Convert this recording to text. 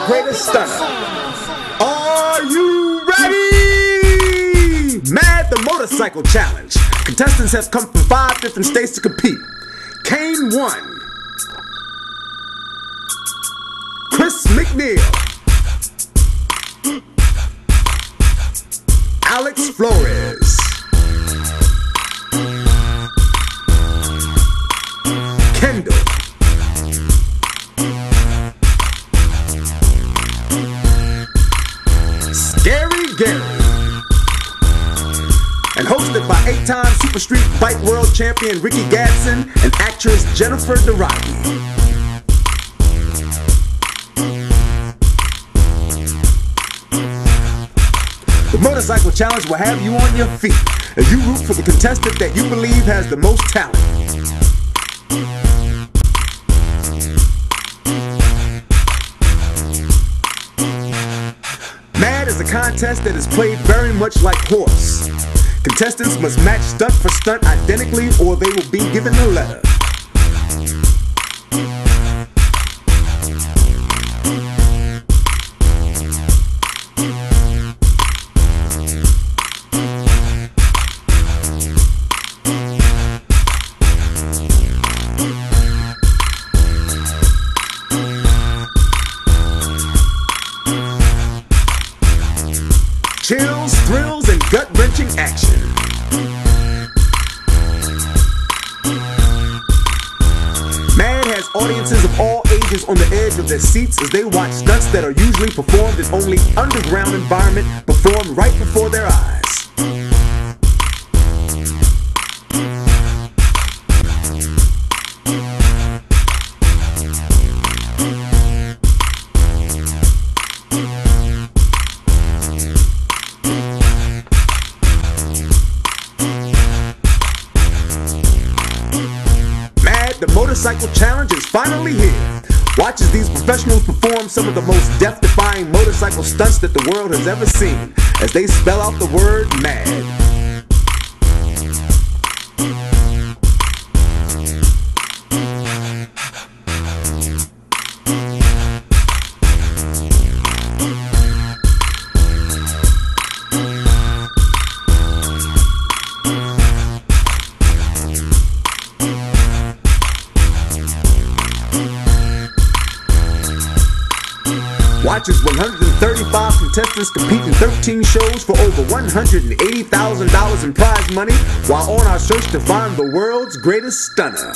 greatest stunner. Are you ready? Mad the Motorcycle Challenge. Contestants have come from 5 different states to compete. Kane won. Chris McNeil. Alex Flores. Kendall. Scary Gary. And hosted by 8-time Super Street Bike World Champion Ricky Gadsden and actress Jennifer Durrani. The Motorcycle Challenge will have you on your feet as you root for the contestant that you believe has the most talent. Mad is a contest that is played very much like horse. Contestants must match stunt for stunt identically or they will be given a letter. Chills, thrills, and gut-wrenching action. Mad has audiences of all ages on the edge of their seats as they watch stunts that are usually performed in only underground environment performed right before their eyes. The Motorcycle Challenge is finally here. Watch as these professionals perform some of the most death-defying motorcycle stunts that the world has ever seen as they spell out the word MAD. Watch as 135 contestants compete in 13 shows for over $180,000 in prize money while on our search to find the world's greatest stunner.